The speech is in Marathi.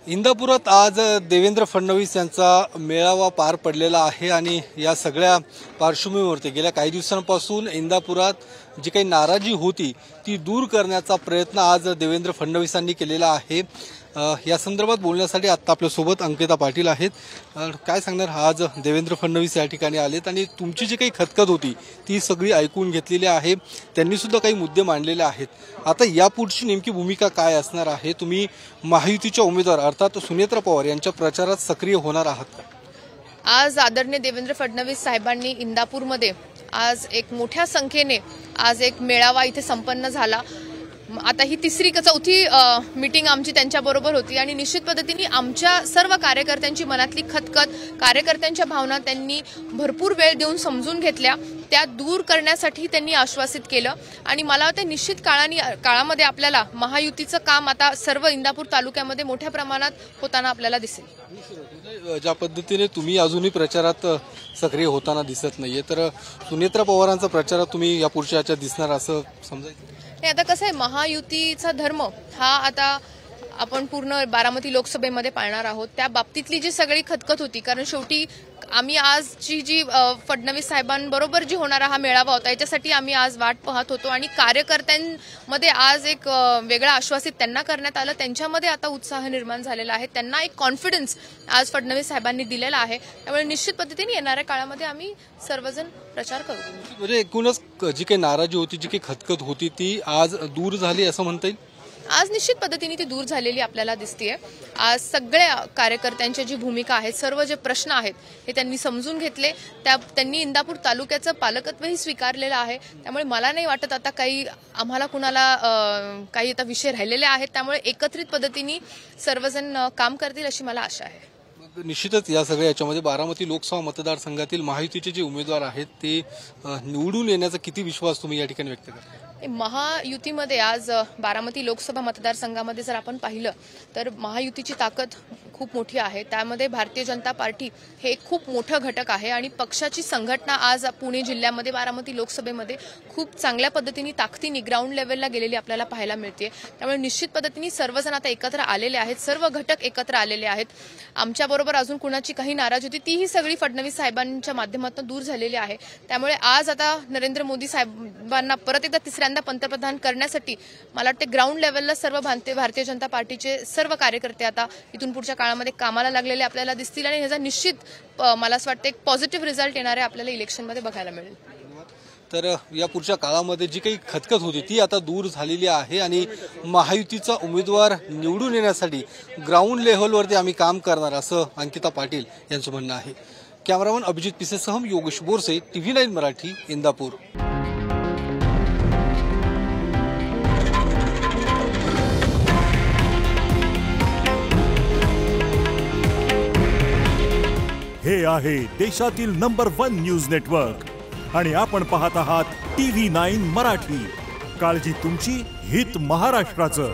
इंदापुरात आज देवेंद्र फडणवीस यांचा मेळावा पार पडलेला आहे आणि या सगळ्या पार्श्वभूमीवरती गेल्या काही दिवसांपासून इंदापुरात जी काही नाराजी होती ती दूर करण्याचा प्रयत्न आज देवेंद्र फडणवीसांनी केलेला आहे। या संदर्भात बोलण्यासाठी आता आपल्यासोबत अंकिता पाटील आहेत। काय सांगणार, आज देवेंद्र फडणवीस या ठिकाणी आलेत आणि तुमची जी काही खतखत होती ती सगळी ऐकून घेतलेली आहे, त्यांनी सुद्धा काही मुद्दे मांडलेले आहेत। आता यापुढची नेमकी भूमिका काय असणार आहे? तुम्ही महायुतीच्या उमेदवार अर्थात सुनेत्रा पवार यांच्या प्रचारात सक्रिय होणार आहात का? आज आदरणीय देवेंद्र फडणवीस साहेबांनी इंदापूरमध्ये आज एक मोठ्या संख्येने आज एक मेळावा इथे संपन्न झाला। आता ही चौथी मीटिंग आमची त्यांच्याबरोबर होती आणि निश्चित पद्धतीने आमच्या सर्व कार्यकर्त्यांची मनातली खतखत, कार्यकर्त्यांच्या भावना त्यांनी भरपूर वेळ देऊन समजून घेतल्या, त्या दूर करण्यासाठी त्यांनी आश्वासित केलं आणि मला वाटतं निश्चित काळामध्ये आपल्याला महायुतीचं काम आता सर्व इंदापूर तालुक्यामध्ये मोठ्या प्रमाणात होताना आपल्याला दिसेल। ज्या पद्धतीने तुम्ही अजूनही प्रचारात सक्रिय होताना दिसत नाहीये, तर सुनेत्रा पवारांचा प्रचारात तुम्ही या पुढच्या याच्यात दिसणार असं समजायचं? आता कसं आहे, महायुतीचा धर्म हा आता आपण पूर्ण बारामती लोकसभेमध्ये पाळणार आहोत। त्या बाबतीतली जी सगळी खतखत होती, कारण शेवटी आम्ही आजची जी फडणवीस साहेबांबरोबर जी होणारा हा मेळावा होता याच्यासाठी आम्ही आज वाट पाहत होतो आणि कार्यकर्त्यांमध्ये आज एक वेगळा आश्वासित त्यांना करण्यात आलं, त्यांच्यामध्ये आता उत्साह निर्माण झालेला आहे, त्यांना एक कॉन्फिडन्स आज फडणवीस साहेबांनी दिलेला आहे। त्यामुळे निश्चित पद्धतीने येणाऱ्या काळामध्ये आम्ही सर्वजण प्रचार करू। म्हणजे एकूणच जी काही नाराजी होती, जी काही खतखत होती ती आज दूर झाली असं म्हणता येईल? आज निश्चित पद्धतीने ती दूर झालेली आपल्याला दिसतेय। आज सगळ्या कार्यकर्त्यांची जी भूमिका आहे, सर्व जे प्रश्न आहेत हे त्यांनी समजून घेतले, त्यांनी इंदापूर तालुक्याचं पालकत्वही स्वीकारलेलं आहे। त्यामुळे मला नाही वाटत आता काही आम्हाला कुणाला काही आता विषय राहिलेले आहेत, त्यामुळे एकत्रित पद्धतीने सर्वजण काम करतील अशी मला आशा आहे। निश्चितच या सगळ्या याच्यामध्ये बारामती लोकसभा मतदारसंघातील महायुतीचे जे उमेदवार आहेत ते निवडून येण्याचा किती विश्वास तुम्ही या ठिकाणी व्यक्त करता? महायुतीमध्ये आज बारामती लोकसभा मतदारसंघामध्ये जर आपण पाहिलं तर महायुतीची ताकद खूप मोठी आहे। त्यामध्ये भारतीय जनता पार्टी हे एक खूप मोठं घटक आहे आणि पक्षाची संघटना आज पुणे जिल्ह्यामध्ये बारामती लोकसभेमध्ये खूप चांगल्या पद्धतीने ताकदीने ग्राउंड लेवलला गेलेली आपल्याला पाहायला मिळते। त्यामुळे निश्चित पद्धतीने सर्वजण आता एकत्र आलेले आहेत, सर्व घटक एकत्र आलेले आहेत। आमच्याबरोबर अजून कुणाची काही नाराजी होती तीही सगळी फडणवीस साहेबांच्या माध्यमातून दूर झालेली आहे। त्यामुळे आज आता नरेंद्र मोदी साहेबांना परत एकदा तिसऱ्यांदा पंतप्रधान करण्यासाठी मला वाटते ग्राउंड लेवलला सर्व भारतीय जनता पार्टीचे सर्व कार्यकर्ते आता इथून पुढच्या काळामध्ये कामाला लागलेले आपल्याला दिसतील आणि ह्याचा निश्चित मला असं वाटतं एक पॉझिटिव्ह रिझल्ट येणारे आपल्याला इलेक्शनमध्ये बघायला मिळेल। तर या पुढच्या काळामध्ये जी काही खतखत होती ती आता दूर झालेली आहे आणि महायुतीचा उमेदवार निवडून येण्यासाठी ग्राउंड लेव्हलवरती आम्ही काम करणार असं अंकिता पाटील यांचं म्हणणं आहे। कॅमेरामन अभिजित पिसेसह योगेश बोरसे, TV9 मराठी, इंदापूर। हे आहे देशातील नंबर 1 न्यूज नेटवर्क आणि आपण पाहत आहात TV9 मराठी। काळजी तुमची, हित महाराष्ट्राचं।